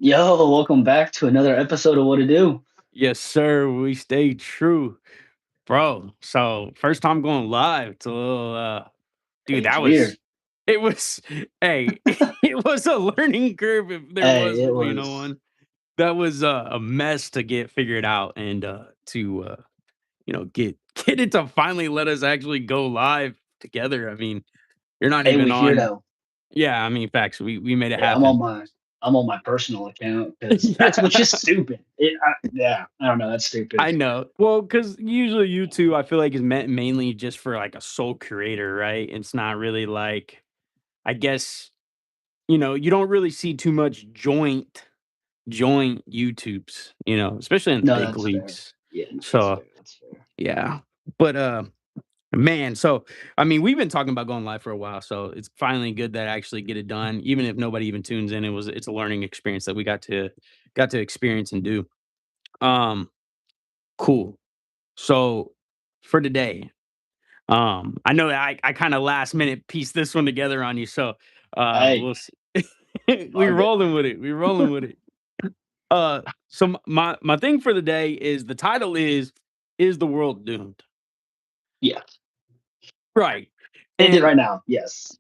Yo, welcome back to another episode of What to Do. Yes, sir. We stay true, bro. So first time going live. It's a little, dude. Hey, it's That weird. was, it was, hey, it was a learning curve if there Hey, was, it was. one. That was a mess to get figured out and to get it to finally let us actually go live together. I mean, you're not Hey, even we here on. though. Yeah, I mean, facts. We made it Yeah, I'm on happen. my I'm on my personal account because that's which Yeah. is stupid. Yeah, I don't know. That's stupid. I know. Well, because usually YouTube, I feel like is meant mainly just for like a sole creator, right? It's not really like, I guess, you don't really see too much joint YouTubes, especially in the No, big that's fair. leagues. Yeah, no, that's So fair. That's fair. yeah. But man, so I mean, we've been talking about going live for a while, so it's finally good that I actually get it done. Even if nobody even tunes in, it's a learning experience that we got to experience and do. Um, cool. So for today, I know that I kind of last minute pieced this one together on you, so Hey, we'll see. We love it. rolling with it. We rolling with it. So my thing for the day is the title is the world doomed? Yeah, Right. end it And right now. Yes.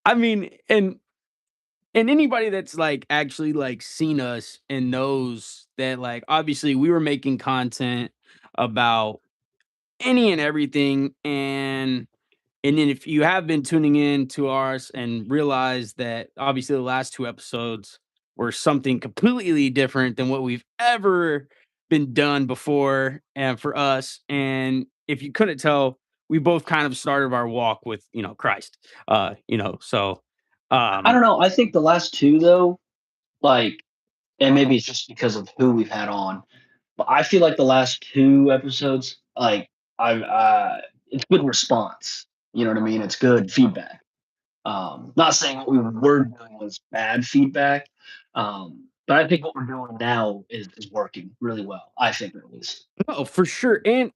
I mean, and anybody that's like actually like seen us and knows that like obviously we were making content about any and everything. And then if you have been tuning in to ours and realize that obviously the last two episodes were something completely different than what we've ever been done before and for us. And if you couldn't tell, we both kind of started our walk with, Christ. So I um don't know. I think the last two though, like, and maybe it's just because of who we've had on. But I feel like the last two episodes, like I've it's good response. You know what I mean? It's good feedback. Not saying what we were doing was bad feedback, but I think what we're doing now is working really well. I think at least. no, for sure. And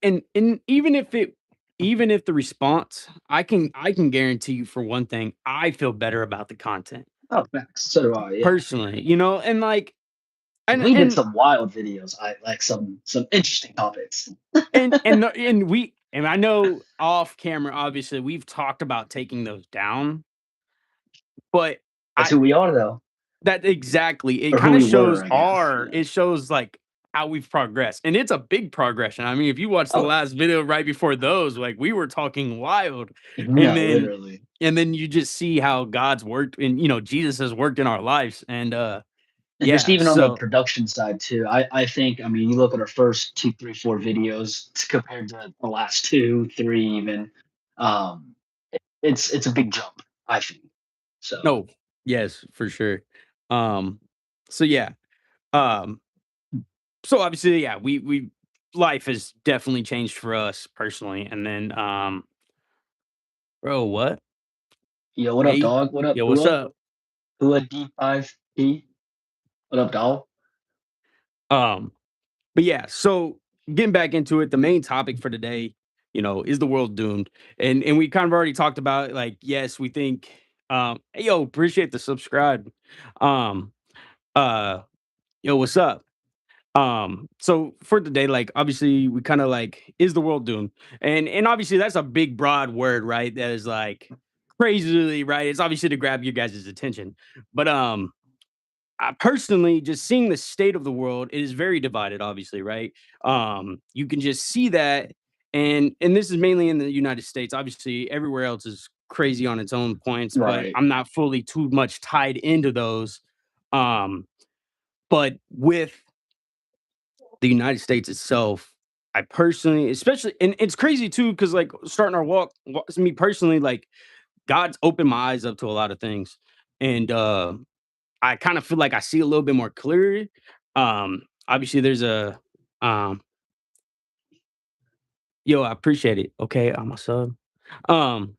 even if the response, I can guarantee you for one thing, I feel better about the content Oh, thanks. So do I. Yeah, personally, and like 'cause and we did and some wild videos. I like some interesting topics. and I know off camera, obviously, we've talked about taking those down, but That's I who we are, though, that exactly, it or who kinda we were, shows I guess. Yeah. like how we've progressed, and it's a big progression. I mean, if you watch the Oh, last video right before those, like, we were talking wild, and no, then literally. you just see how God's worked and, Jesus has worked in our lives, and, And just yeah, even on the so production side too, I think I mean you look at our first two, three, four videos compared to the last two, three even, um, it's a big jump, I think. So no, yes, for sure. Um, so yeah, um so obviously, yeah, we life has definitely changed for us personally. And then bro, what? yo, what up, Hey, dog? What up, yo, what's Hua? up? Hua D5P. What up, dog? Um, but yeah, so getting back into it, the main topic for today, is the world doomed? And we kind of already talked about it, like, yes, we think hey yo, appreciate the subscribe. Um uh yo, what's up? So for today, like obviously we kind of like, is the world doomed? And obviously that's a big broad word, right? That is like crazily, right? It's obviously to grab your guys' attention. But I personally just seeing the state of the world, it is very divided, obviously, right? You can just see that, and this is mainly in the United States. Obviously, everywhere else is crazy on its own points, but Right. I'm not fully too much tied into those. Um, but with the United States itself, I personally, especially, and it's crazy too, because like starting our walk, me personally, like God's opened my eyes up to a lot of things, and I kind of feel like I see a little bit more clearly. Obviously, there's a um, yo, I appreciate it. Okay, I'm a sub. Um,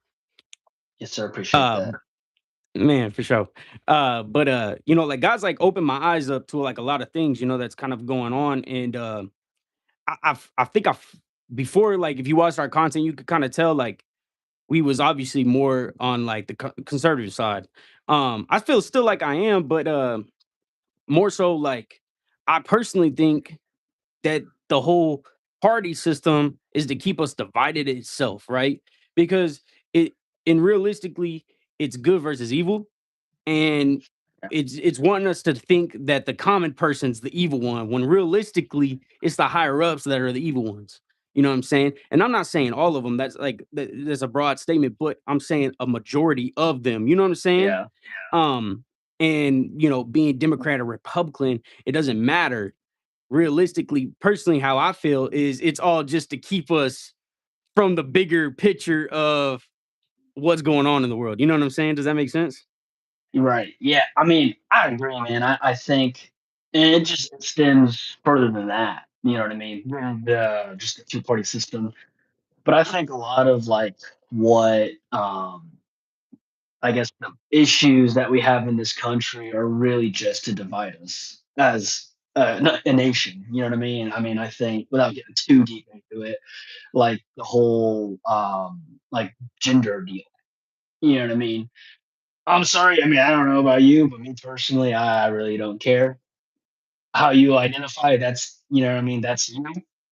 Yes, sir. Appreciate uh, that. Man, for sure. But like God's like opened my eyes up to like a lot of things, that's kind of going on, and I think before, like, if you watched our content, you could kind of tell like we was obviously more on like the conservative side, I feel still like I am, but more so like I personally think that the whole party system is to keep us divided itself, right? Because it and realistically, it's good versus evil, and Yeah. it's wanting us to think that the common person's the evil one when realistically it's the higher ups that are the evil ones. You know what I'm saying? And I'm not saying all of them. That's like that's a broad statement, but I'm saying a majority of them. You know what I'm saying? Yeah. Um, and being Democrat or Republican, it doesn't matter. Realistically, personally, how I feel is it's all just to keep us from the bigger picture of what's going on in the world. You know what I'm saying? Does that make sense? Right. Yeah. I mean, I agree, man. I think, and it just extends further than that. You know what I mean? The just the two-party system. But I think a lot of like what I guess the issues that we have in this country are really just to divide us as a nation. You know what I mean? I mean, I think without getting too deep into it, like the whole like gender deal. You know what I mean? I'm sorry. I mean, I don't know about you, but me personally, I really don't care how you identify. That's you know what I mean. That's you.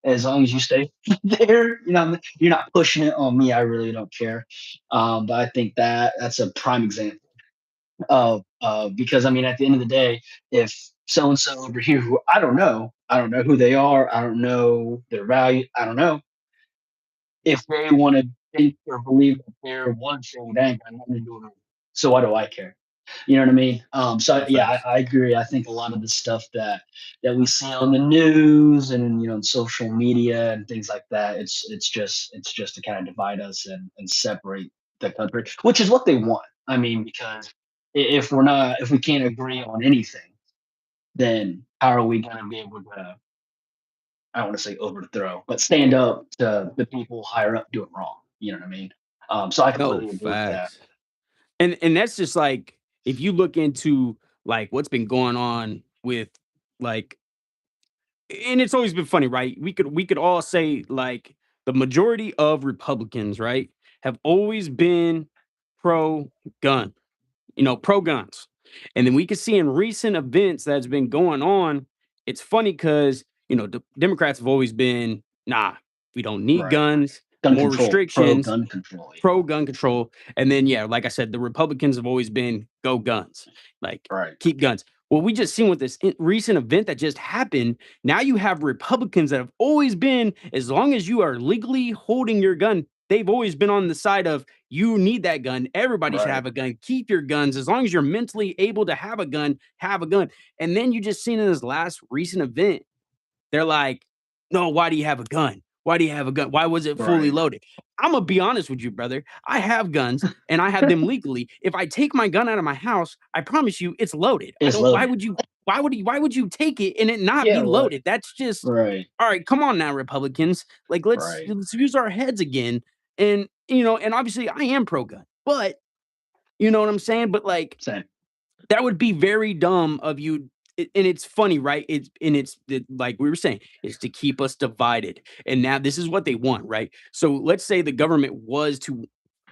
As long as you stay there, you're not pushing it on me. I really don't care. But I think that that's a prime example of because I mean, at the end of the day, if so and so over here, who I don't know who they are, I don't know their value, I don't know if they want to think or believe that they're one thing, that ain't got nothing to do with me. So why do I care? You know what I mean? So No yeah, facts. I agree. I think a lot of the stuff that we see on the news and on social media and things like that, it's just to kind of divide us and separate the country, which is what they want. I mean, because if we can't agree on anything, then how are we going to be able to? I don't want to say overthrow, but stand up to the people higher up doing wrong. You know what I mean? So I No completely agree with that. facts. And that's just like if you look into like what's been going on with like and it's always been funny, right? We could all say like the majority of Republicans, right, have always been pro gun, pro guns. And then we can see in recent events that's been going on, it's funny because, the Democrats have always been, nah, we don't need Right. guns, Gun more control, pro restrictions, gun control. Yeah. pro gun control. And then, yeah, like I said, the Republicans have always been go guns, like Right. keep guns. Well, we just seen with this recent event that just happened. Now you have Republicans that have always been, as long as you are legally holding your gun, they've always been on the side of you need that gun. Everybody should Right. have a gun. Keep your guns. As long as you're mentally able to have a gun, have a gun. And then you just seen in this last recent event, they're like, "No, why do you have a gun? Why do you have a gun? Why was it fully Right. loaded?" Imma be honest with you, brother. I have guns and I have them legally. If I take my gun out of my house, I promise you it's loaded. I It's don't loaded. why would you take it and it not Yeah. be What? loaded? That's just Right. all right, come on now, Republicans. Like let's Right. let's use our heads again. And obviously I am pro gun, but you know what I'm saying? But like Same. that would be very dumb of you. And it's funny, right? Like we were saying, it's to keep us divided. And now this is what they want, right? So let's say the government was to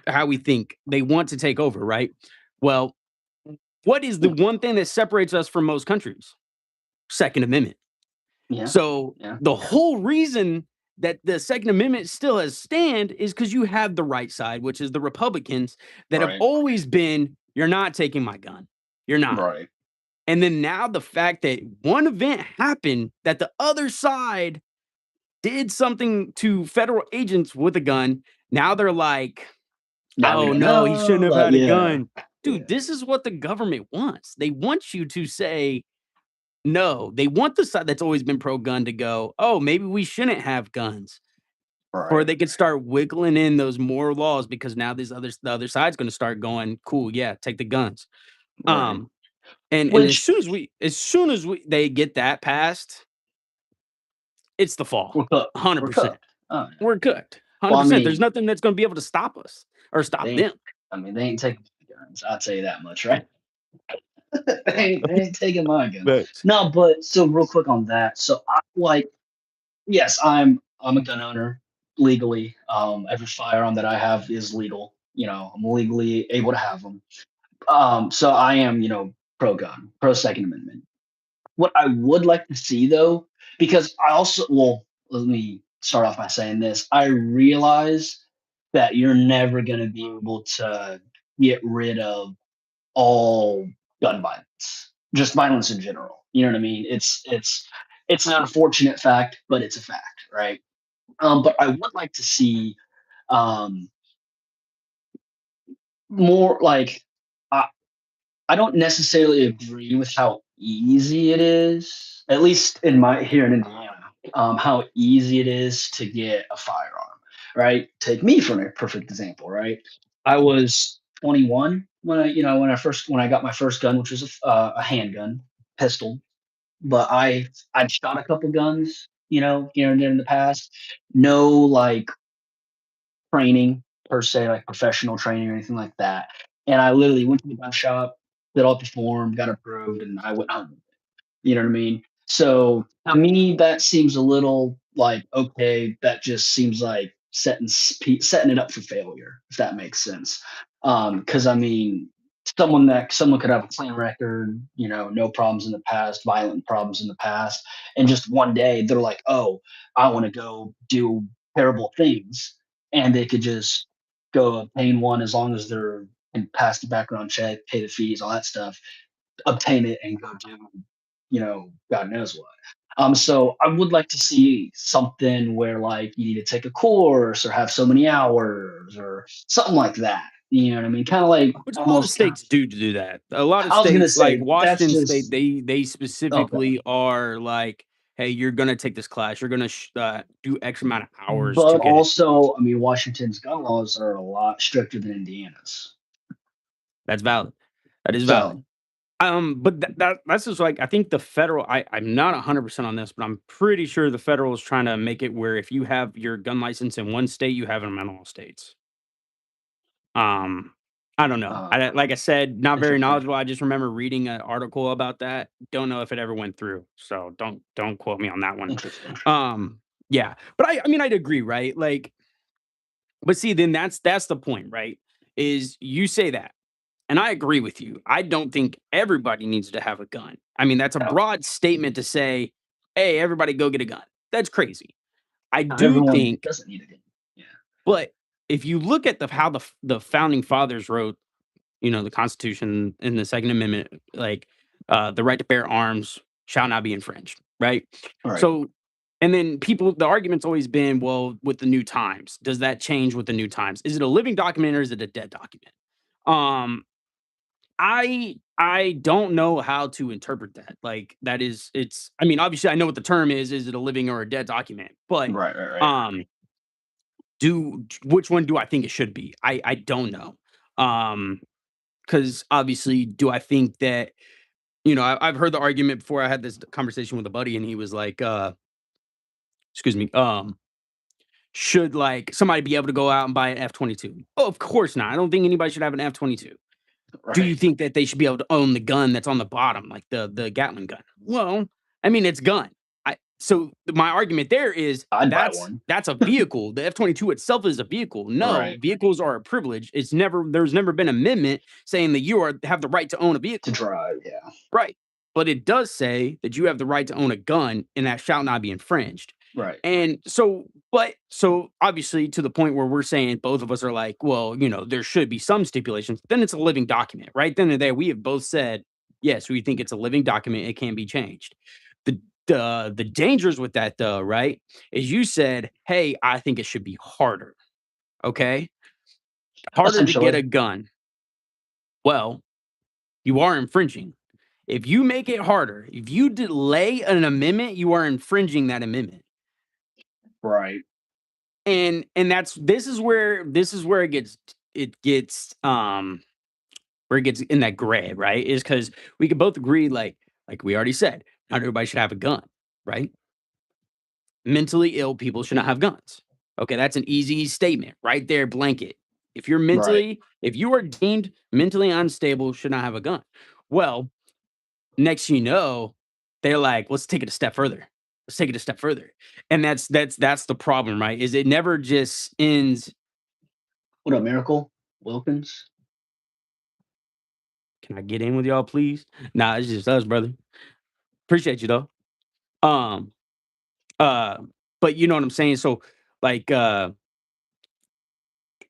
how we think they want to take over, right? Well, what is the Yeah. one thing that separates us from most countries? Second Amendment. Yeah. So Yeah. the whole reason that the Second Amendment still has stand is because you have the right side, which is the Republicans that have Right. always been, you're not taking my gun. You're not. Right. And then now the fact that one event happened that the other side did something to federal agents with a gun, now they're like, Now we "Oh don't no, he know. shouldn't have Like, had a yeah. gun." Dude, Yeah. this is what the government wants. They want you to say no. They want the side that's always been pro gun to go, "Oh, maybe we shouldn't have guns." Or Right. they could start wiggling in those more laws because now the other side's gonna start going, "Cool, yeah, take the guns." Right. Um, and Which as soon as we they get that passed, it's the fall. we're cooked. We're 100%. cooked. Oh yeah. We're cooked. Well, I 100%. There's mean, nothing that's gonna be able to stop us or they stop ain't. them. I mean, they ain't taking my guns. I'll tell you that much, right? they ain't taking my guns. But No, but so real quick on that. So I like yes, I'm a gun owner legally. Every firearm that I have is legal. I'm legally able to have them. So I am, pro gun, pro Second Amendment. What I would like to see though, because I also, well, let me start off by saying this. I realize that you're never going to be able to get rid of all gun violence, just violence in general. You know what I mean? It's an unfortunate fact, but it's a fact, right? But I would like to see um, more like I, I don't necessarily agree with how easy it is, at least in my here in Indiana, how easy it is to get a firearm, right? Take me for a perfect example, right? I was 21 when when I got my first gun, which was a handgun, pistol. But I'd shot a couple guns, here and there in the past. No like training per se, like professional training or anything like that. And I literally went to the gun shop, did all the form, got approved, and I went home. You know what I mean? So to me, that seems a little like okay. That just seems like setting it up for failure, if that makes sense. Because I mean, someone could have a clean record, no problems in the past, violent problems in the past, and just one day they're like, oh, I want to go do terrible things, and they could just go obtain one as long as they're and pass the background check, pay the fees, all that stuff, obtain it and go do, God knows what. So I would like to see something where like you need to take a course or have so many hours or something like that. You know what I mean? Kind of like Which a lot of almost kind states do do that. A lot of I was gonna states, like say that's Washington State, just they okay. specifically are like, "Hey, you're gonna take this class. You're gonna do X amount of hours to But get it." also, I mean, Washington's gun laws are a lot stricter than Indiana's. That's valid. That is valid. So But that's just like I think the federal. I'm not 100% on this, but I'm pretty sure the federal is trying to make it where if you have your gun license in one state, you have them in all states. Um, I don't know. uh, Like I said, not very interesting. knowledgeable. I just remember reading an article about that. Don't know if it ever went through. So don't quote me on that one. Interesting. Um, yeah. But I mean I'd agree, right? Like, but see, then that's the point, right? Is you say that. And I agree with you. I don't think everybody needs to have a gun. I mean, that's a No, broad statement to say, hey, everybody go get a gun. That's crazy. I not do everyone think, doesn't need a gun. Yeah. but if you look at how the founding fathers wrote, the Constitution and the Second Amendment, like the right to bear arms shall not be infringed, right? All right. So, and then the argument's always been, well, with the new times, does that change with the new times? Is it a living document or is it a dead document? Um, I don't know how to interpret that. Like that is it's I mean, obviously I know what the term is it a living or a dead document? But Right. Right. Right. um do which one do I think it should be? I don't know. Cuz obviously do I think that I've heard the argument before. I had this conversation with a buddy and he was like excuse me, should like somebody be able to go out and buy an F-22? Oh, of course not. I don't think anybody should have an F-22. Do you Right. think that they should be able to own the gun that's on the bottom, like the Gatling gun? Well, I mean, it's gun. My argument there is I'd buy one. that's a vehicle. The F-22 itself is a vehicle. No, Right. vehicles are a privilege. There's never been amendment saying that have the right to own a To vehicle. drive. Yeah. Right. But it does say that you have the right to own a gun and that shall not be infringed. Right. And so obviously to the point where we're saying both of us are like, well, there should be some stipulations, then it's a living document, right? Then and there, we have both said, yes, we think it's a living document, it can be changed. The dangers with that though, right? Is you said, hey, I think it should be harder. Okay. Harder to get Essentially. a gun. Well, you are infringing. If you make it harder, if you delay an amendment, you are infringing that amendment. Right. And this is where it gets in that gray, right? Is because we can both agree, like we already said, not everybody should have a gun, right? Mentally ill people should not have guns. Okay, that's an easy statement right there, blanket. Right. If you are deemed mentally unstable, should not have a gun. Well, next you know, they're like, let's take it a step further. Let's take it a step further. And that's the problem, right? Is it never just ends. What up, Miracle? Wilkins? Can I get in with y'all, please? Nah, it's just us, brother. Appreciate you though. Um, uh, but you know what I'm saying? So like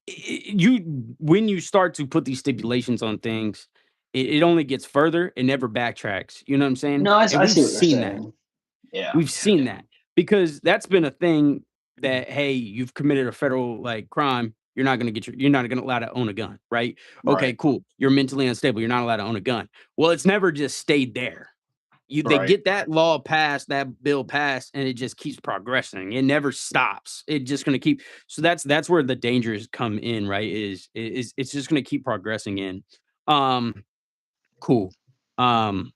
you when you start to put these stipulations on things, it only gets further, it never backtracks. You know what I'm saying? No, And I we've see what you're seen that. saying. Yeah. We've seen that because that's been a thing that hey, you've committed a federal like crime. You're not gonna allow to own a gun, right? Okay, Right. cool. You're mentally unstable. You're not allowed to own a gun. Well, it's never just stayed there. They Right. get that law passed, that bill passed, and it just keeps progressing. It never stops. It's just gonna keep. So that's where the dangers come in, right? Is it's just gonna keep progressing in. Um, cool. Um,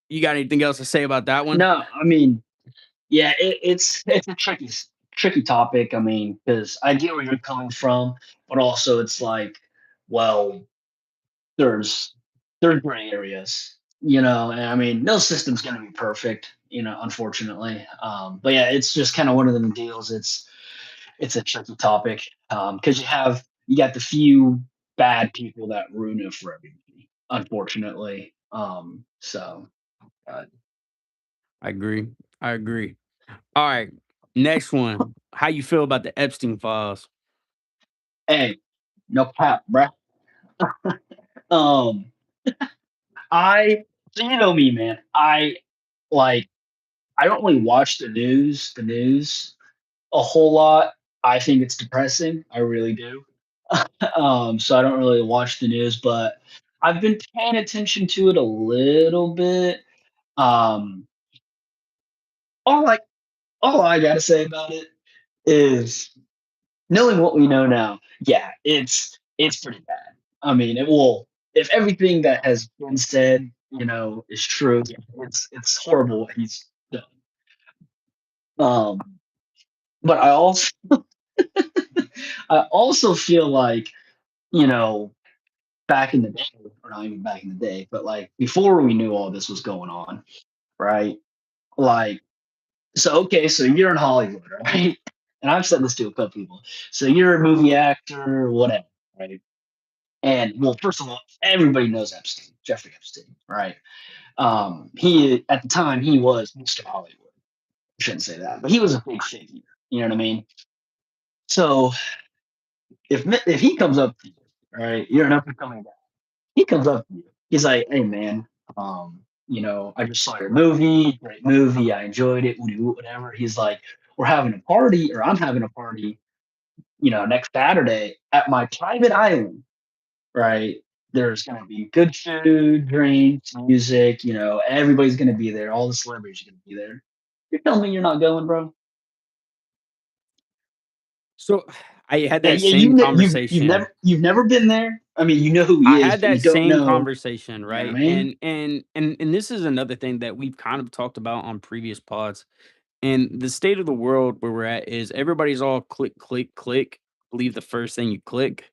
you got anything else to say about that one? No, I mean, yeah, it's a tricky topic. I mean, because I get where you're coming from, but also it's like, well, there's there's gray areas, and I mean, no system's gonna be perfect, unfortunately. But yeah, it's just kind of one of them deals. It's a tricky topic because you got the few bad people that ruin it for everybody, unfortunately. So uh, I agree. I agree. All right. Next one. How you feel about the Epstein files? hey, no cap, bruh. Um, I so you know me, man. Like I don't really watch the news a whole lot. I think it's depressing. I really do. So I don't really watch the news, but I've been paying attention to it a little bit. Um, all I all I gotta say about it is knowing what we know now. Yeah, it's pretty bad. I mean, it will if everything that has been said, is true. Yeah, it's horrible what he's done. Um, but I also feel like you know back in the day, or not even back in the day, but like before we knew all this was going on, right? Like, so okay, so you're in Hollywood, right? And I've said this to a couple people. So you're a movie actor, whatever, right? And well, first of all, everybody knows Epstein, Jeffrey Epstein, right? He at the time he was Mr. Hollywood. I shouldn't say that, but he was a big figure. You know what I mean? So if he comes up to you, right, you're an up and coming guy. He comes up to you. He's like, "Hey, man, I just saw your movie. Great movie. I enjoyed it. Whatever." He's like, "We're having a party, or I'm having a party, next Saturday at my private island, right? There's going to be good food, drinks, music. Everybody's going to be there. All the celebrities are going to be there. You're telling me you're not going, bro? So I had Yeah, that yeah. same You've conversation. never been there. I mean, you know who I he is, had but you that don't same know. conversation, You know what right? I mean? And this is another thing that we've kind of talked about on previous pods. And the state of the world where we're at is everybody's all click, click, click. Believe the first thing you click.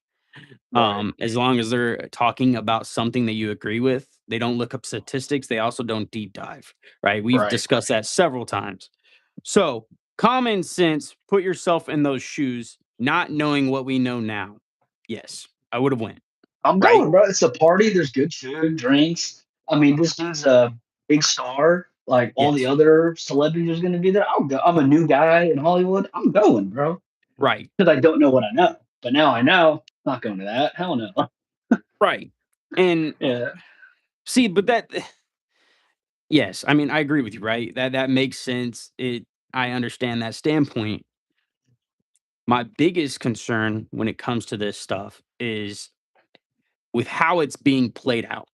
Right, As long as they're talking about something that you agree with, they don't look up statistics. They also don't deep dive, right? We've right. discussed that several times. So, common sense, put yourself in those shoes, not knowing what we know now. Yes, I would have went, I'm right? going, bro. It's a party. There's good food, drinks. I mean, this dude's a big star. Like all the Yes, other celebrities are going to be there. I'll go. I'm a new guy in Hollywood. I'm going, bro, right, because I don't know what I know. But now I know. Not going to that. Hell no. right. And Yeah. see, but that, yes, I mean, I agree with you, right? That makes sense. I understand that standpoint. My biggest concern when it comes to this stuff is with how it's being played out.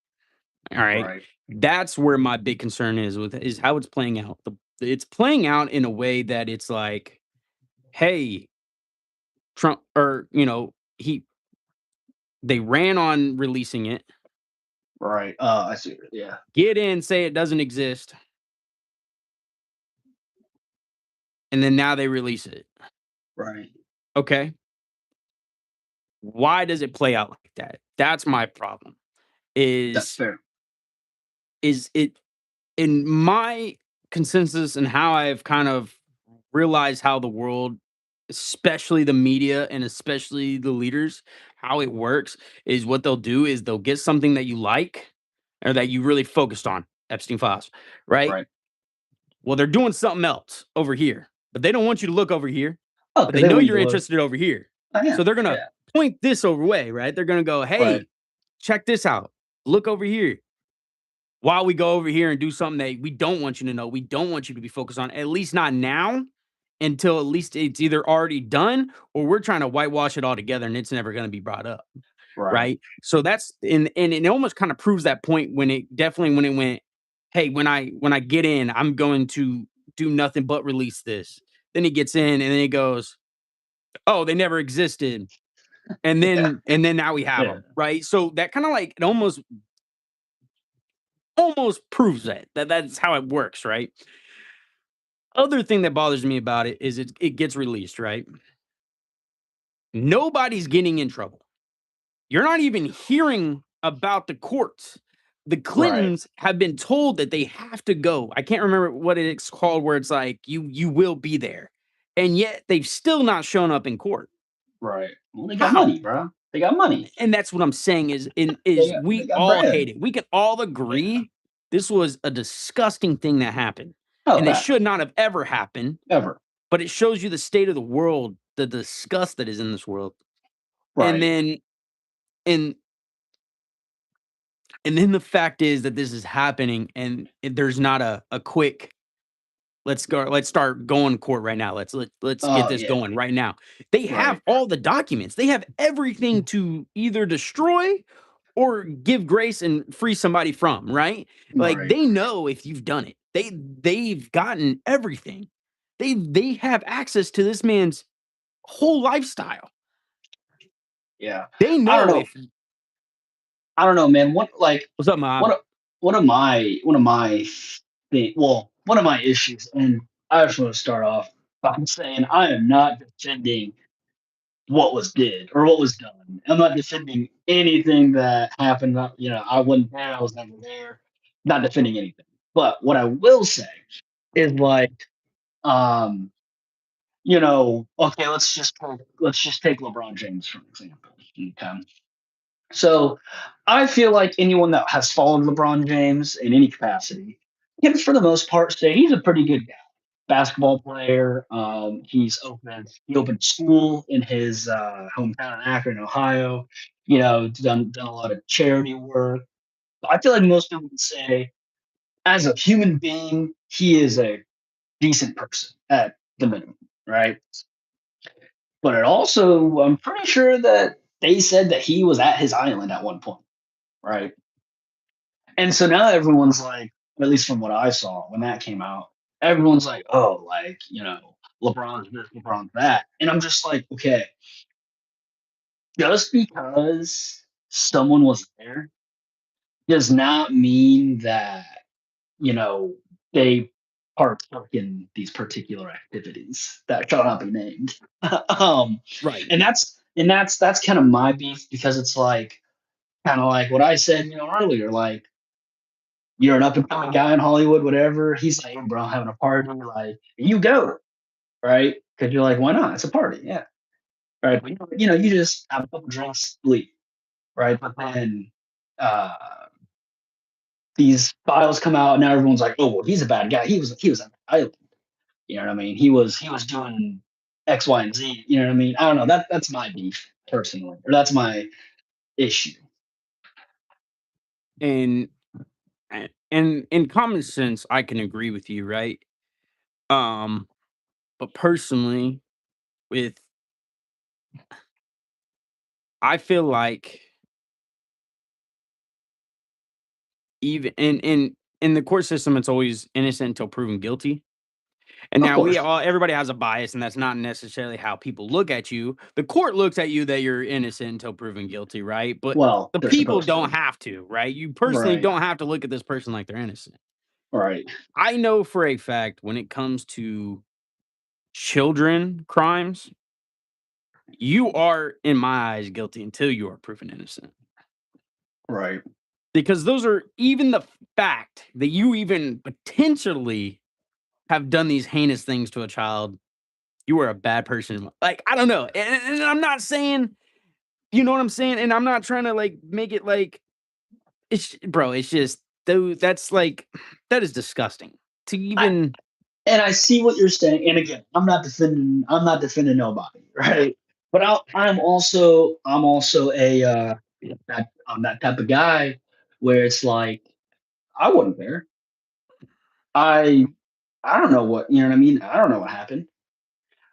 All right. Right. That's where my big concern is how it's playing out. It's playing out in a way that it's like, hey, Trump or he they ran on releasing it, Right. I see. Yeah. get in, say it doesn't exist, and then now they release it. Right. Okay. Why does it play out like that? That's my problem. That's Is fair. is it in my consensus and how I've kind of realized how the world especially the media and especially the leaders, how it works is what they'll do is they'll get something that you like or that you really focused on, Epstein files, right? Right. Well, they're doing something else over here, but they don't want you to look over here, Oh, but because they they know want you you're to look. interested over here. Oh, yeah. So they're gonna Yeah. point this over way, right? They're gonna go, Right. hey, check this out. Look over here. While we go over here and do something that we don't want you to know, we don't want you to be focused on, at least not now, until at least it's either already done or we're trying to whitewash it all together and it's never going to be brought up. Right. Right. So that's and it almost kind of proves that point when it definitely when it went, hey, when I get in, I'm going to do nothing but release this. Then he gets in and then he goes, oh, they never existed. And Yeah. then now we have Yeah. them. Right. So that kind of like it almost proves that that's how it works, right? Other thing that bothers me about it is it gets released, right? Nobody's getting in trouble. You're not even hearing about the courts. The Right. Clintons have been told that they have to go. I can't remember what it's called where it's like you will be there. And yet they've still not shown up in court. Right. Well, they got How? money, bro. They got money. And that's what I'm saying They is got they we got all bread. hate it. We can all Yeah. agree this was a disgusting thing that happened. Oh, And it yeah. should not have ever happened, Ever. but it shows you the state of the world, the disgust that is in this world. And Right. then and and then the fact is that this is happening and there's not a quick let's start going court right now. Let's get Oh, this yeah. going right now. They have Right. all the documents. They have everything to either destroy or give grace and free somebody from, right? Like Right. they know if you've done it. They've gotten everything. They have access to this man's whole lifestyle. Yeah. They I don't know know. if I don't know, man. what's up, One Mob? of one of my issues, and I just want to start off by saying I am not defending what was did or what was done. I'm not defending anything that happened. I wasn't there. I was never there. Not defending anything. But what I will say is um, okay, let's just take LeBron James for example. Okay. So I feel like anyone that has followed LeBron James in any capacity can, for the most part, say he's a pretty good guy. Basketball player. He opened school in his hometown in Akron, Ohio. Done a lot of charity work. I feel like most people would say, as a human being, he is a decent person at the minimum, right? But it also, I'm pretty sure that they said that he was at his island at one point, right? And so now everyone's like, at least from what I saw when that came out, everyone's like, oh, LeBron's this, LeBron's that. And I'm just like, okay, just because someone was there does not mean that, you know, they partook in these particular activities that shall not be named. um, Right. and that's kind of my beef because it's like kind of like what I said, earlier, like you're an up and coming guy in Hollywood, whatever. He's like, hey, bro, I'm having a party. Like, you go, right? Because you're like, why not? It's a party. Yeah. Right. But, you just have a couple drinks, leave. Right. But then uh, these files come out. And now everyone's like, oh, well, he's a bad guy. He was on the island. You know what I mean? He was doing X, Y, and Z. You know what I mean? I don't know. That's my beef personally, or that's my issue. And and in common sense, I can agree with you, right? Um, but personally, with I feel like even in the court system, it's always innocent until proven guilty. And Of now we course. all everybody has a bias, and that's not necessarily how people look at you. The court looks at you that you're innocent until proven guilty, right? But Well, the they're people supposed don't to. have to, right? You personally Right. don't have to look at this person like they're innocent. Right. I know for a fact when it comes to children crimes, you are, in my eyes, guilty until you are proven innocent. Right. Because those are even the fact that you even potentially have done these heinous things to a child you were a bad person. Like, I don't know. And I'm not saying, you know what I'm saying? And I'm not trying to like make it like it's bro, it's just though that's like that is disgusting to I, even and I see what you're saying. And again, I'm not defending nobody, right? But I'm also a I'm that type of guy where it's like I wasn't there. I I don't know what you know what I mean. I don't know what happened,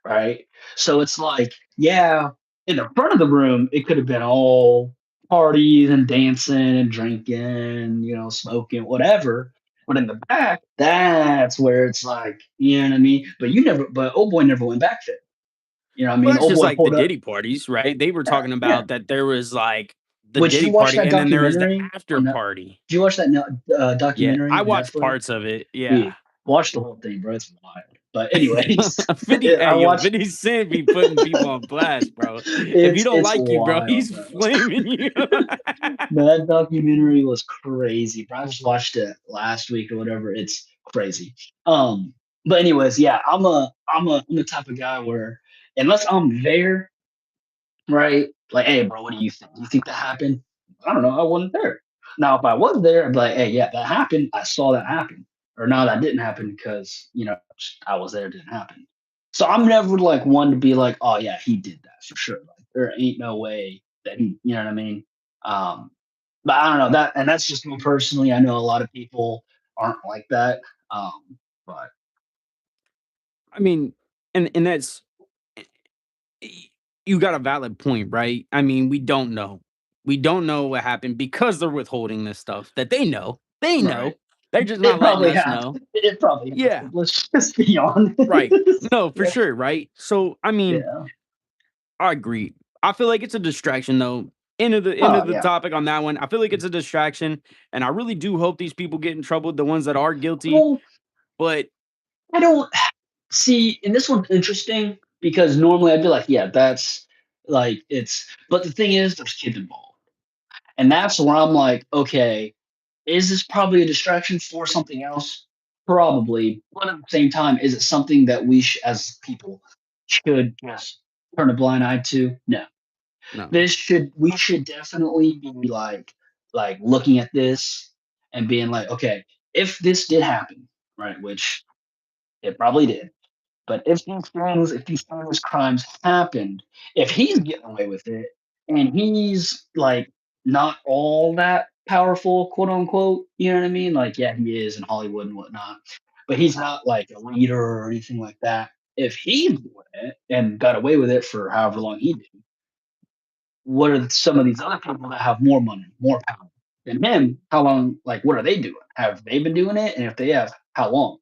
right? So it's like, yeah, in the front of the room, it could have been all parties and dancing and drinking, you know, smoking, whatever. But in the back, that's where it's like, you know what I mean? But old boy never went back there. You know what I well, mean? that's Old just boy like the pulled up. Diddy parties, right? They were Yeah, talking yeah. about that there was like the Did you Diddy watch party that and then there was the documentary after on that? party. Did you watch that Yeah, documentary I on watched Netflix? parts of it. Yeah. Dude, watch the whole thing, bro. It's wild. But anyways, 50 I hey, yo, watched 50 Cent be putting people on blast, bro. If he don't it's like you, bro, wild, he's bro. flaming you. That documentary was crazy. Bro. I just watched it last week or whatever. It's crazy. Um, but anyways, yeah, I'm the type of guy where unless I'm there, right? Like, hey, bro, what do you think? You think that happened? I don't know. I wasn't there. Now, if I was there, I'd be like, hey, yeah, that happened. I saw that happen. Or no, that didn't happen because you know I was there. It didn't happen. So I'm never like one to be like, oh yeah, he did that for sure. Like there ain't no way that he, you know what I mean? Um, but I don't know that, and that's just me personally. I know a lot of people aren't like that. But I mean, and that's y- you got a valid point, right? I mean, we don't know. We don't know what happened because they're withholding this stuff that they know. They right, know. They're just it not letting probably us happened. know. It probably Yeah, happened. Let's just be honest. right. No, for Yeah, sure, right? So, I mean, yeah. I agree. I feel like it's a distraction though. End Oh of the yeah. topic on that one. I feel like it's a distraction, and I really do hope these people get in trouble, the ones that are guilty. Well, But I don't see, and this one's interesting because normally I'd be like, yeah, that's like it's. But the thing is, there's kids involved, and that's where I'm like, okay, is this probably a distraction for something else? Probably, but at the same time, is it something that as people, should just turn a blind eye to? No. no, We should definitely be like looking at this and being like, okay, if this did happen, right, which it probably did, but if these things crimes happened, if he's getting away with it and he's like not all that powerful, quote unquote, you know what I mean? Like, yeah, he is in Hollywood and whatnot, but he's not like a leader or anything like that. If he's doing it and got away with it for however long he did, what are some of these other people that have more money, more power than him? How long, like, what are they doing? Have they been doing it? And if they have, how long?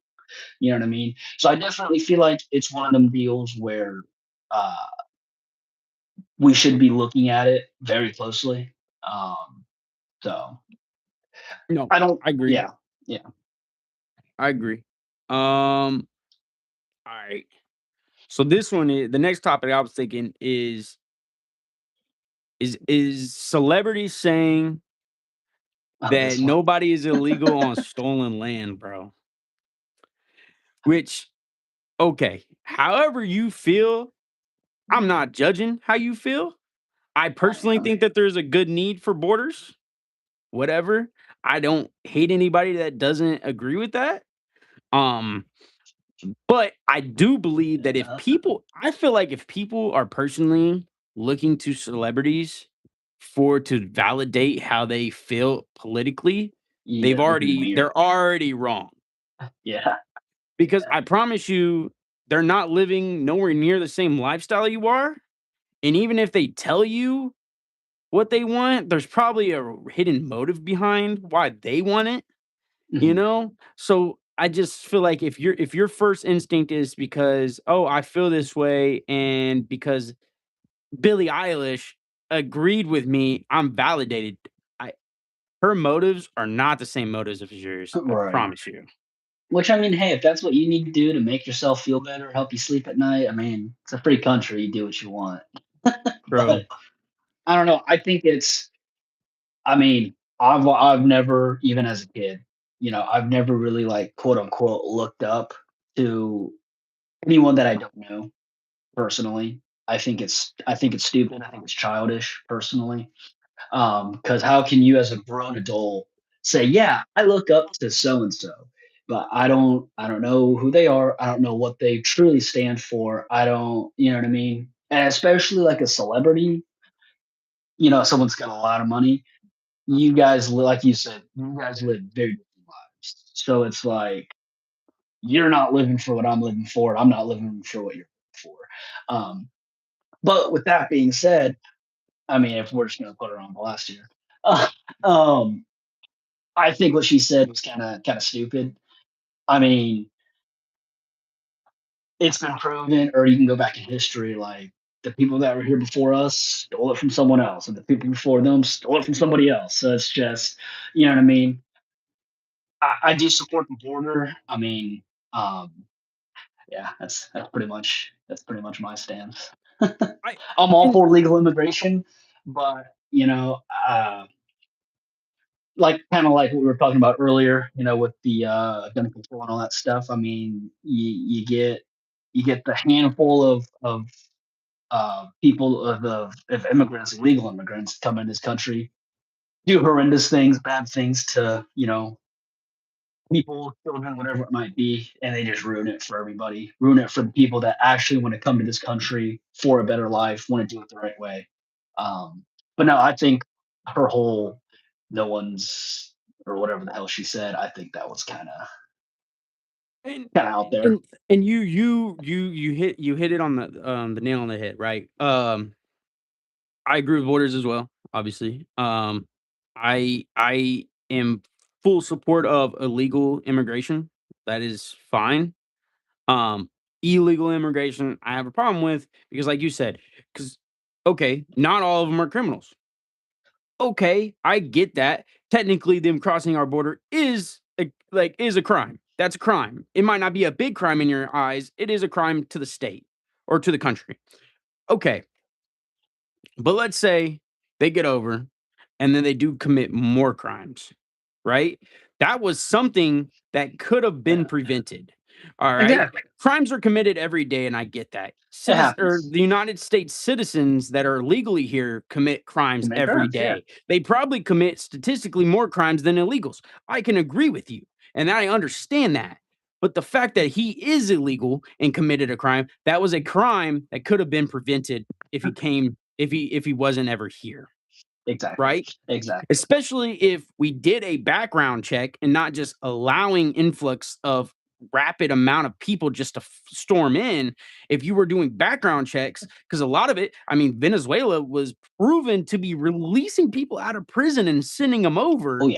You know what I mean? So I definitely feel like it's one of them deals where uh, we should be looking at it very closely. So no, I don't, I agree. yeah, yeah. I agree. All right. So this one is the next topic I was thinking is celebrities saying Oh, that this one. nobody is illegal on stolen land, bro. Which okay, however you feel, I'm not judging how you feel. I Oh, personally yeah. think that there's a good need for borders, whatever. I don't hate anybody that doesn't agree with that. Um, but I do believe that if Yeah. people, I feel like if people are personally looking to celebrities for to validate how they feel politically, Yeah, looking weird. they're already wrong. Yeah. Because I promise you, they're not living nowhere near the same lifestyle you are. And even if they tell you what they want, there's probably a hidden motive behind why they want it, you Mhm. know? So I just feel like if your first instinct is because, "Oh, I feel this way and because Billie Eilish agreed with me, I'm validated." I Her motives are not the same motives as yours, I Right. promise you. Which I mean, hey, if that's what you need to do to make yourself feel better, help you sleep at night, I mean, it's a free country. You do what you want. Bro, But I don't know. I think it's I mean, I've never, even as a kid, you know, I've never really like quote unquote looked up to anyone that I don't know. personally. I think it's stupid. I think it's childish personally. Because how can you as a grown adult say, "Yeah, I look up to so and so," but I don't know who they are. I don't know what they truly stand for. I don't, you know what I mean? And especially like a celebrity, someone's got a lot of money. You guys, like you said, you guys live very different lives. So it's like you're not living for what I'm living for. I'm not living for what you're living for. But with that being said, I mean, if we're just gonna put her on blast here, uh, um, I think what she said was kinda stupid. I mean, it's been proven, or you can go back in history, like, the people that were here before us stole it from someone else, and the people before them stole it from somebody else, so it's just, you know what I mean? I do support the border. I mean, um, yeah, that's pretty much my stance. I I'm all and for legal immigration, but, like kind of like what we were talking about earlier, with the gun control and all that stuff. I mean, you get the handful of people of immigrants, illegal immigrants, come in this country, do horrendous things, bad things to people, children, whatever it might be, and they just ruin it for everybody. Ruin it for the people that actually want to come to this country for a better life, want to do it the right way. But no, I think her whole "no one's" or whatever the hell she said, I think that was and kinda out there. and and you hit it on the nail on the head, right? I agree with borders as well, obviously. I am full support of illegal immigration. That is fine. Um, Illegal immigration, I have a problem with because, like you said, because okay, not all of them are criminals. Okay, I get that. Technically, them crossing our border is a crime. That's a crime. It might not be a big crime in your eyes. It is a crime to the state or to the country. Okay, but let's say they get over and then they do commit more crimes, right? That was something that could have been Yeah. prevented. All right. Exactly. Crimes are committed every day, and I get that. It Citizen or happens. the United States citizens that are legally here commit crimes Commit every crimes, yeah. day. They probably commit statistically more crimes than illegals. I can agree with you, and I understand that. But the fact that he is illegal and committed a crime, that was a crime that could have been prevented if he wasn't ever here, Exactly. right? Exactly. Especially if we did a background check and not just allowing influx of rapid amount of people just to storm in. If you were doing background checks, because a lot of it, I mean, Venezuela was proven to be releasing people out of prison and sending them Oh, over. yeah.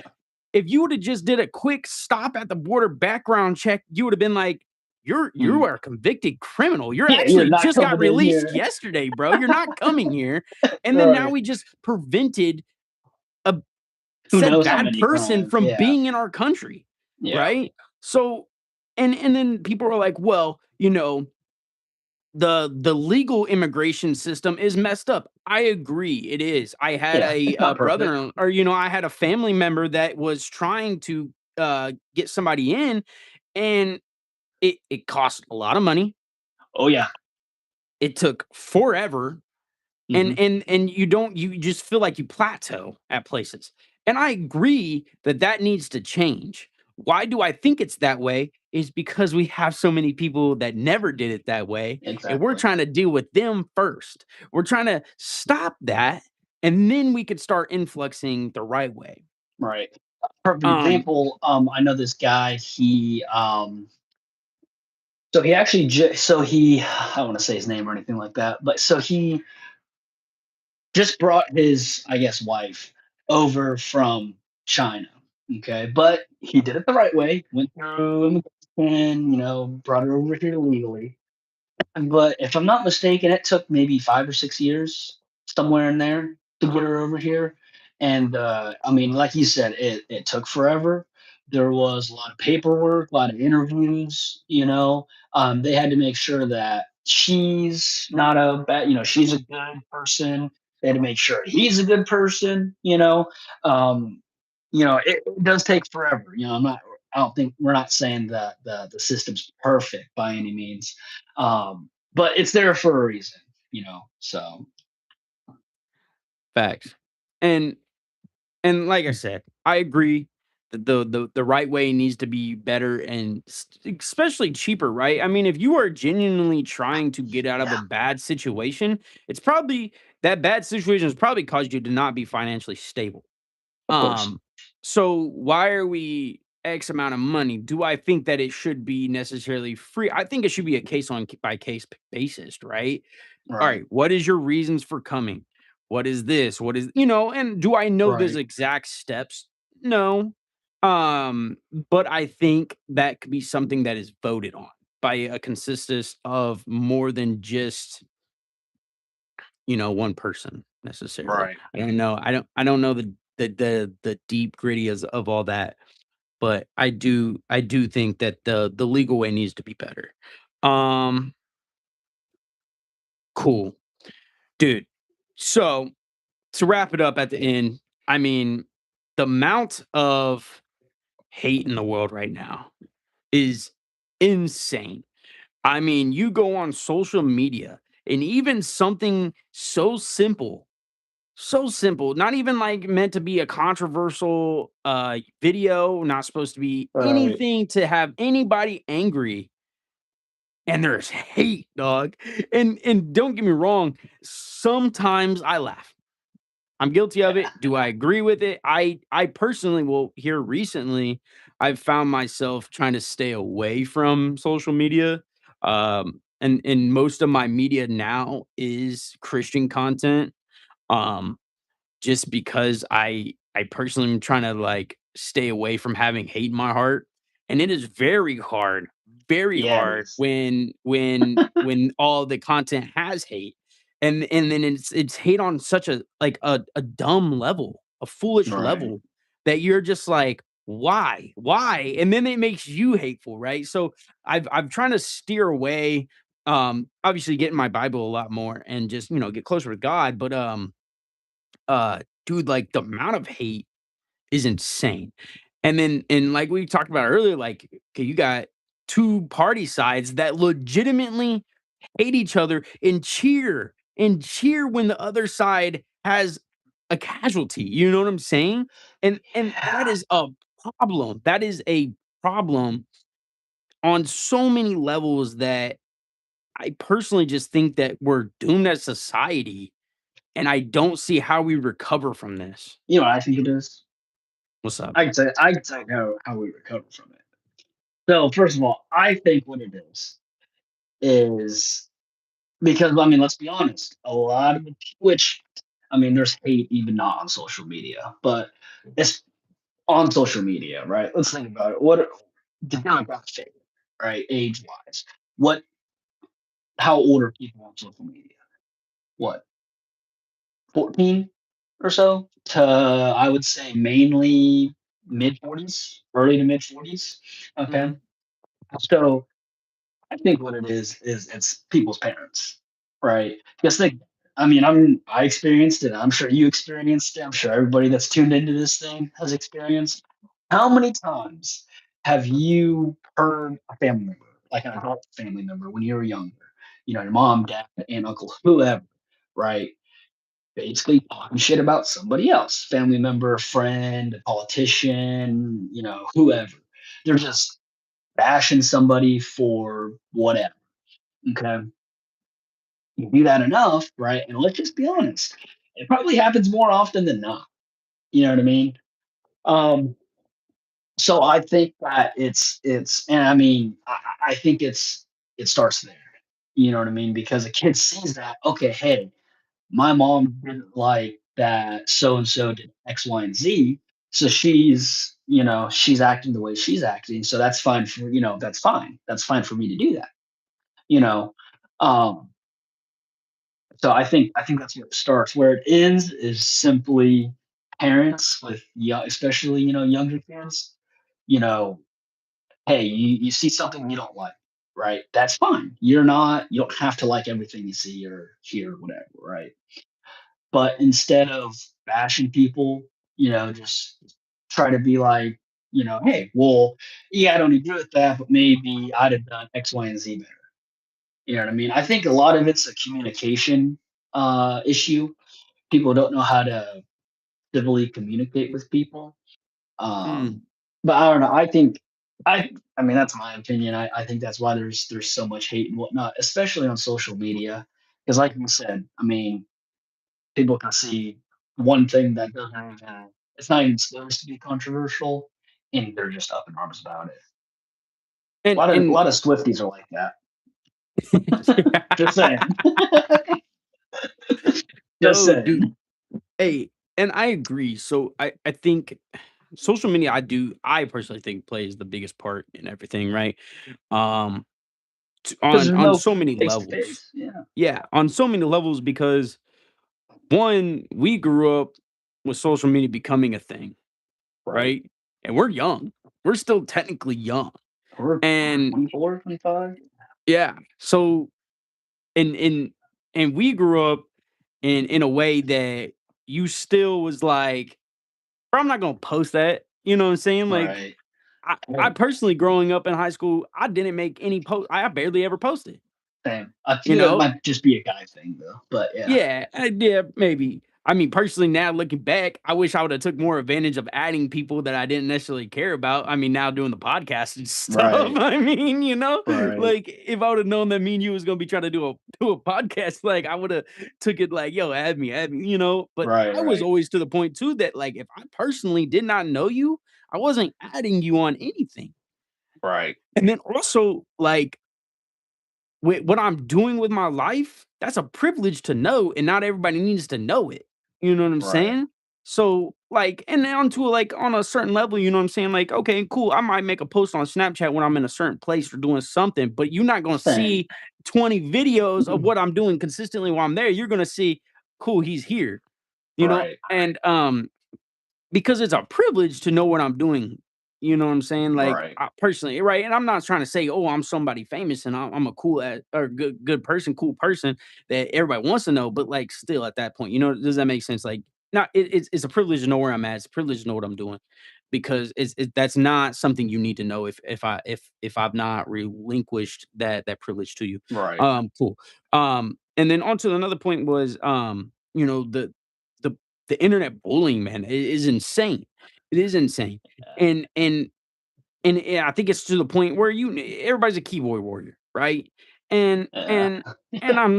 If you would have just did a quick stop at the border background check, you would have been like, you Mhm. are a convicted criminal. You're Yeah, you're actually not just got coming in released here. yesterday, bro. You're not coming here. And then now Right. we just prevented a Who said knows how bad many person crimes, from yeah. being in our country, Yeah. right? So and then people are like, well, the legal immigration system is messed up. I agree, it is. I had Yeah, a, it's not perfect. brother or I had a family member that was trying to get somebody in, and it cost a lot of money. Oh, yeah. It took forever. and Mhm. and and you just feel like you plateau at places, and I agree that that needs to change. Why do I think it's that way is because we have so many people that never did it that way, and we're Exactly. trying to deal with them first. We're trying to stop that, and then we could start influxing the right way. Right. Perfect um example, I know this guy, so he actually so he I don't wanna say his name or anything like that, but so he just brought his, I guess, wife over from China, okay? But he did it the right way, went through immigration, brought her over here legally. But if I'm not mistaken, it took maybe 5 or 6 years, somewhere in there, to get her over here, and, I mean, like you said, it took forever. There was a lot of paperwork, a lot of interviews, they had to make sure that she's not a bad she's a good person. They had to make sure he's a good person, it does take forever, I don't think we're not saying that the system's perfect by any means, but it's there for a reason, you know. So Facts. And And like I said, I agree that the right way needs to be better and especially cheaper, right? I mean, if you are genuinely trying to get out of a yeah, bad situation, it's probably that bad situation has probably caused you to not be financially stable. of course. Um, so why are we X amount of money? Do I think that it should be necessarily free? I think it should be a case on by case basis, right? All Right. right, what is your reasons for coming? What is this? What is, and do I know those Right. exact steps? No. But I think that could be something that is voted on by a consensus of more than just, one person necessarily. Right. I don't know the deep gritty of all that, but I do think that the legal way needs to be better. Um, cool. Dude. So to wrap it up at the end, I mean, the amount of hate in the world right now is insane. I mean, you go on social media and even something so simple, not even like meant to be a controversial video, not supposed to be Right. anything to have anybody angry. And there's hate, dog. And don't get me wrong, sometimes I laugh. I'm guilty of Yeah. it. Do I agree with it? I personally will here recently, I've found myself trying to stay away from social media. And most of my media now is Christian content. Um, just because I personally am trying to, like, stay away from having hate in my heart, and it is very Yeah, it hard is. when all the content has hate, and then it's hate on such a, like, a dumb level, a foolish Right. level that you're just like, "Why? Why?" And then it makes you hateful, right? So I'm trying to steer away, obviously get in my Bible a lot more and just, get closer with God, but, dude, like, the amount of hate is insane. And like we talked about earlier, like, okay, you got 2 party sides that legitimately hate each other and cheer when the other side has a casualty, you know what I'm saying? And that Yeah. is a problem. That is a problem on so many levels that I personally just think that we're doomed as society, and I don't see how we recover from this. You know what I think it is? What's up? I can tell you how we recover from it. So first of all, I think what it is because I mean, let's be honest, a lot of the which I mean, there's hate even not on social media, but it's on social media, right? Let's think about it. What the demographic, right? Age wise, what? How old are people on social media? What 14 or so to I would say mainly mid 40s, early to mid 40s. Okay, Mhm. so I think what it is it's people's parents, right? Because think, I mean, I experienced it. I'm sure you experienced it. I'm sure everybody that's tuned into this thing has experienced. How many times have you heard a family member, like an adult family member, when you were younger? You know, your mom, dad, aunt, uncle, whoever, right? Basically talking shit about somebody else, family member, friend, a politician, you know, whoever. They're just bashing somebody for whatever. Okay. You do that enough, right? And let's just be honest, it probably happens more often than not. You know what I mean? Um, so I think that and I mean, I think it starts there. You know what I mean? Because a kid sees that, okay, hey, my mom didn't like that so and so did X, Y, and Z. So she's acting the way she's acting. So that's fine that's fine. That's fine for me to do that. You know, um, so I think that's where it starts. Where it ends is simply parents with young, especially younger kids. You know, hey, you see something you don't like, right? That's fine. You don't have to like everything you see or hear, or whatever, right? But instead of bashing people, just try to be like, hey, well, yeah, I don't agree with that, but maybe I'd have done X, Y, and Z better. You know what I mean? I think a lot of it's a communication issue. People don't know how to civilly communicate with people. Mm, Um, but I don't know. I mean that's my opinion. I think that's why there's so much hate and whatnot, especially on social media. Because like you said, I mean, people can see one thing that doesn't even it's not even supposed to be controversial, and they're just up in arms about it. A and lot of a and lot of Swifties are like that. Just yeah. saying. Just No, dude. saying. Hey, and I agree. So I think social media I personally think plays the biggest part in everything, right? Um Because there's on no so many face to levels. face. Yeah. Yeah, on so many levels because one, we grew up with social media becoming a thing, Right. right? And we're young. We're still technically young. We're And 24, 25. yeah, so and and and we grew up in a way that you still was like, "Bro, I'm not gonna post that." You know what I'm saying? Like Right. I Right. personally growing up in high school, I didn't make any post. I barely ever posted, Same. I you feel it know? might just be a guy thing though, but yeah. Yeah, yeah, maybe. I mean, personally, now looking back, I wish I would have took more advantage of adding people that I didn't necessarily care about. I mean, now doing the podcast and stuff. Right. I mean, Right. like if I would have known that me and you was gonna be trying to do a podcast, like I would have took it like, yo, add me, you know. But Right. I was Right. always to the point too that like if I personally did not know you, I wasn't adding you on anything. Right. And then also like with what I'm doing with my life, that's a privilege to know, and not everybody needs to know it. You know what I'm Right. saying? So, like, and then onto like on a certain level, you know what I'm saying? Like, okay, cool. I might make a post on Snapchat when I'm in a certain place or doing something, but you're not gonna Same. see 20 videos of what I'm doing consistently while I'm there. You're gonna see, cool, he's here, Right. and because it's a privilege to know what I'm doing. You know what I'm saying? Like Right. personally, right? And I'm not trying to say, oh, I'm somebody famous and I'm a cool or good person, cool person that everybody wants to know. But like, still at that point, does that make sense? Like, not it's a privilege to know where I'm at. It's a privilege to know what I'm doing because that's not something you need to know if I've not relinquished that privilege to you. Right. Cool. And then on to another point was the the internet bullying, man, is insane. It is insane. Yeah. And and I think it's to the point where everybody's a keyboard warrior, right? And Yeah. and and I'm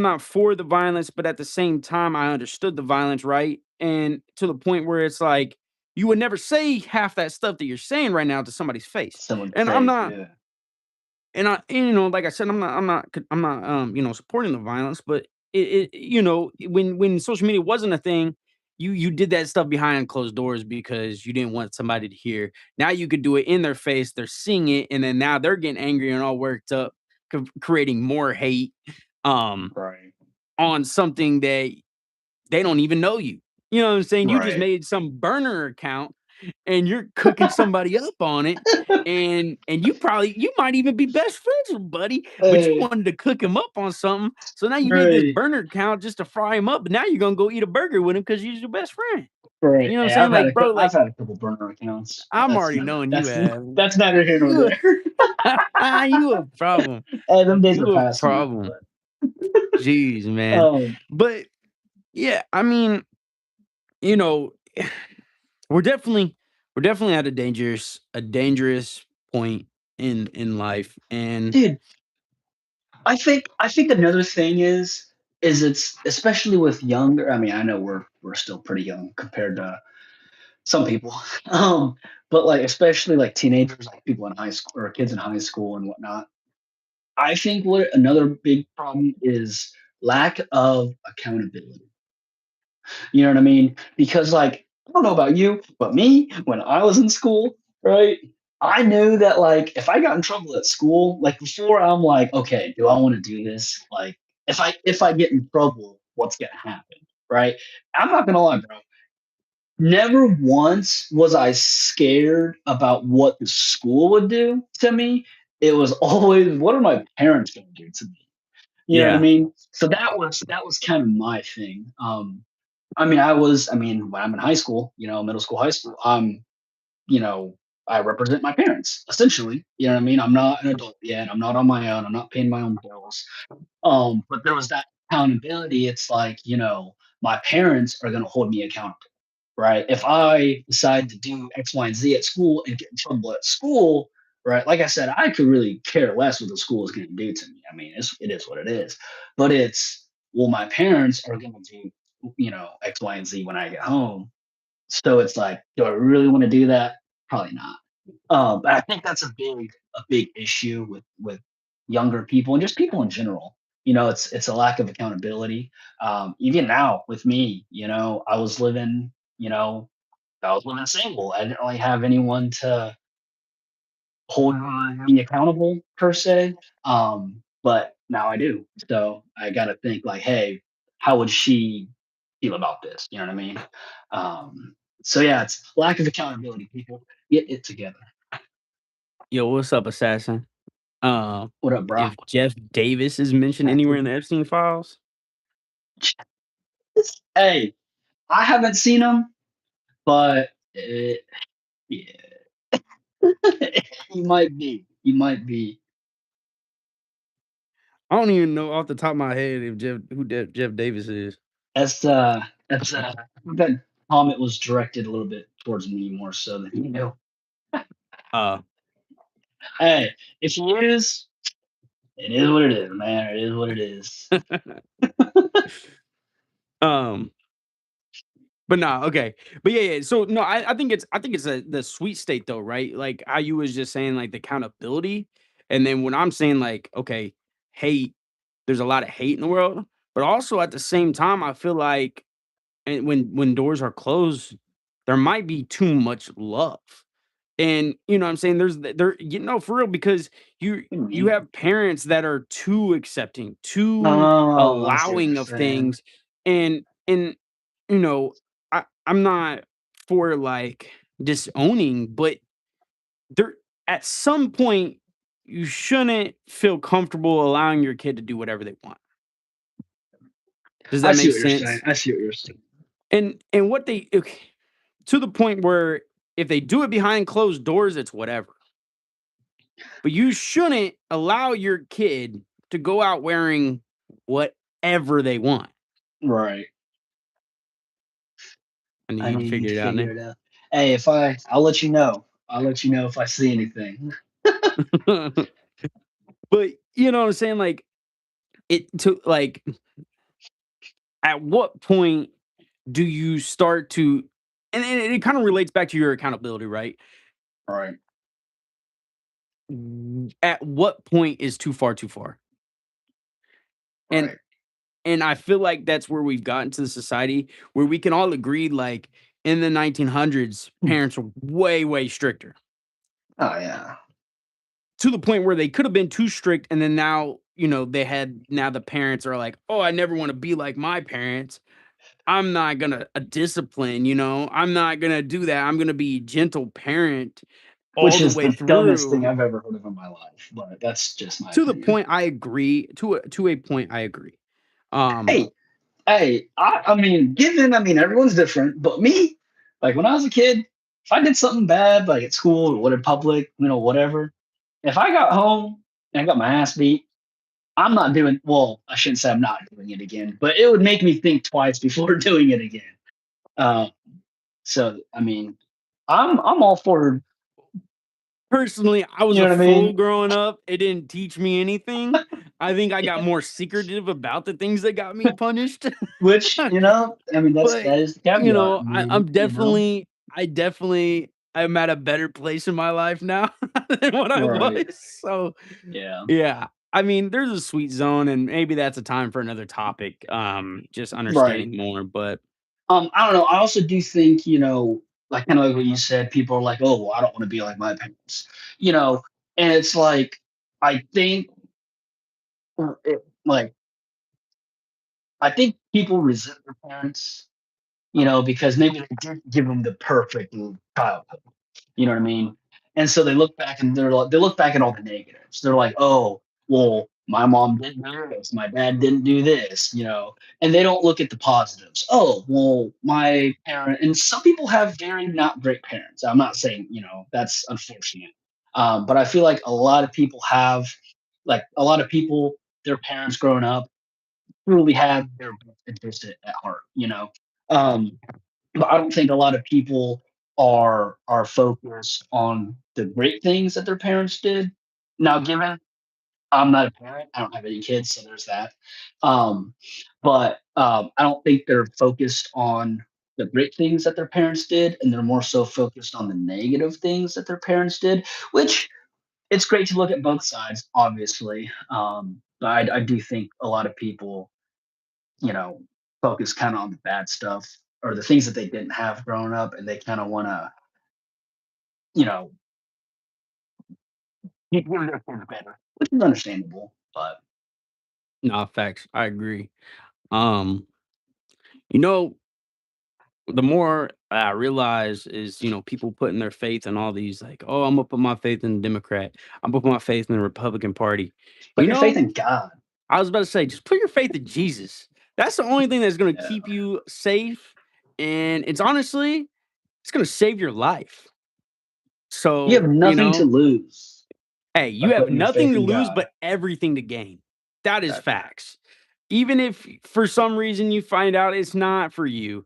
not for the violence, but at the same time, I understood the violence, right? And to the point where it's like you would never say half that stuff that you're saying right now to somebody's face. Someone's And I'm face. not Yeah. like I said, I'm not supporting the violence, but when social media wasn't a thing, you did that stuff behind closed doors because you didn't want somebody to hear. Now you could do it in their face, they're seeing it, and then now they're getting angry and all worked up, creating more hate um Right. on something that they don't even know you. You know what I'm saying? You just Right. made some burner account and you're cooking somebody up on it, and you might even be best friends with buddy, but you Hey. wanted to cook him up on something. So now you made this Right. burner account just to fry him up, but now you're gonna go eat a burger with him because he's your best friend. Right. You know what I'm Hey, saying? Like, bro, I've like had a couple burner accounts, but I'm already knowing you have. that's neither here nor You there. you a problem. Hey, them days are You a past now. problem. But Jeez, man. um, But yeah, I mean, you know, We're definitely we're definitely at a dangerous point in life, and dude, I think another thing is it's especially with younger. I mean, I know we're still pretty young compared to some people, but like especially like teenagers, like people in high school or kids in high school and whatnot. I think what another big problem is lack of accountability. You know what I mean? Because like I don't know about you, but me when I was in school, right? I knew that like if I got in trouble at school, like before I'm like, okay, do I want to do this? Like if I get in trouble, what's gonna happen? Right? I'm not gonna lie, bro. Never once was I scared about what the school would do to me. It was always, what are my parents going to do to me? You know what I yeah, mean? So that was kind of my thing. I mean, when I'm in high school, middle school, high school, you know, I represent my parents, essentially. You know what I mean? I'm not an adult yet. I'm not on my own. I'm not paying my own bills. But there was that accountability. It's like, my parents are going to hold me accountable, right? If I decide to do X, Y, and Z at school and get in trouble at school, right? Like I said, I could really care less what the school is going to do to me. I mean, it is what it is. But it's, well, my parents are going to do, X, Y, and Z when I get home. So it's like, do I really want to do that? Probably not. But I think that's a big issue with younger people and just people in general. It's a lack of accountability. Even now with me, you know, I was living single. I didn't really have anyone to hold me accountable per se. But now I do. So I got to think like, hey, how would she feel about this? You know what I mean? So yeah, it's lack of accountability. People get it together. Yo, what's up, assassin? Uh, What up, bro? if Jeff Davis is mentioned anywhere in the Epstein files, Hey, I haven't seen him, but yeah, he might be. He might be. I don't even know off the top of my head if Jeff Davis is. That's that comment was directed a little bit towards me more so than you. Uh, Hey, if he is, it is what it is, man. It is what it is. um, but nah, okay, but yeah. So no, I think it's the sweet state though, right? Like how you was just saying, like the accountability, and then when I'm saying like, okay, hate, there's a lot of hate in the world, but also at the same time, I feel like, and when doors are closed, there might be too much love. And you know what I'm saying? For real, because What do you you mean? have parents that are too accepting, too Oh, I see what you're allowing of saying. things. And you know, I'm not for like disowning, but there at some point you shouldn't feel comfortable allowing your kid to do whatever they want. Does I that see make what you're saying. sense? I see what you're saying. And what they okay, to the point where if they do it behind closed doors, it's whatever. But you shouldn't allow your kid to go out wearing whatever they want. Right. I knew I you'd need you figure to it out, figure Nick. it out. Hey, I'll let you know. I'll let you know if I see anything. But you know what I'm saying? Like it to like at what point do you start to and it kind of relates back to your accountability, right? Right. At what point is too far too far? And Right. and I feel like that's where we've gotten to the society where we can all agree like in the 1900s parents were way way stricter Oh yeah. to the point where they could have been too strict and then now now the parents are like, oh, I never want to be like my parents. I'm not gonna discipline, I'm not gonna do that. I'm gonna be gentle parent all Which the is way the dumbest thing through. I've ever heard of in my life, but that's just my To the opinion. point I agree, to a point I agree. um Hey, hey, I mean, everyone's different, but me, like when I was a kid, if I did something bad, like at school or what in public, whatever, if I got home and I got my ass beat, I'm not doing, well, I shouldn't say I'm not doing it again, but it would make me think twice before doing it again. Uh, so, I mean, I'm all for, Personally, I was you a know what I fool mean? growing up. It didn't teach me anything. I think I got Yeah. more secretive about the things that got me punished. Which, I mean, But, that is the caveat. I mean, I definitely am at a better place in my life now than what I right. was. So, Yeah. yeah. I mean, there's a sweet zone, and maybe that's a time for another topic, just Right. understanding more, but I don't know. I also do think, like kind of like what you said, people are like, oh, well, I don't want to be like my parents, and it's like, I think, like, I think people resent their parents, because maybe they didn't give them the perfect childhood. You know what I mean? And so they look back and they look back at all the negatives. They're like, oh, well, my mom didn't do this, my dad didn't do this, and they don't look at the positives. Oh, well, my parent, and some people have very not great parents. I'm not saying, that's unfortunate. But I feel like a lot of people have, like, a lot of people, their parents growing up truly had their best interest at heart, Um, but I don't think a lot of people are focused on the great things that their parents did. Now, given I'm not a parent. I don't have any kids, so there's that. Um, but I don't think they're focused on the great things that their parents did, and they're more so focused on the negative things that their parents did. Which it's great to look at both sides, obviously. But I do think a lot of people, you know, focus kind of on the bad stuff or the things that they didn't have growing up, and they kind of want to, you know, give their kids better, which is understandable. But No, facts. I agree. Um, you know, the more I realize is, people putting their faith in all these like, oh, I'm gonna put my faith in the Democrat. I'm gonna put my faith in the Republican Party. put You your faith know, in God. I was about to say, just put your faith in Jesus. That's the only thing that's gonna Yeah. keep you safe. And it's honestly, it's gonna save your life. You have So, nothing to lose hey, by you have putting your nothing faith to in lose God. but everything to gain. That is Exactly. facts. Even if for some reason you find out it's not for you,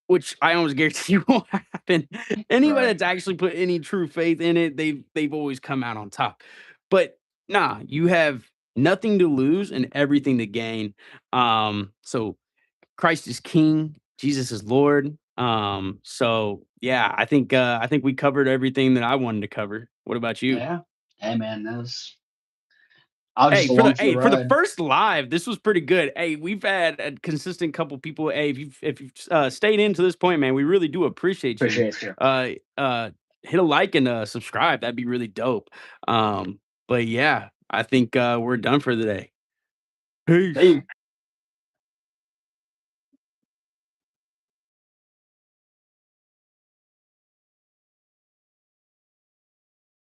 which I almost guarantee you won't happen. Anybody Right. that's actually put any true faith in it, they've always come out on top. But nah, you have nothing to lose and everything to gain. So Christ is King, Jesus is Lord. So yeah, I think we covered everything that I wanted to cover. What about you? Yeah. Hey man, I was just along for the For the ride. first live, this was pretty good. Hey, we've had a consistent couple people. Hey, if you've stayed into this point, man, we really do appreciate you. Appreciate you. Uh, uh, hit a like and subscribe. That'd be really dope. Um, but yeah, I think we're done for the day. Peace. Hey.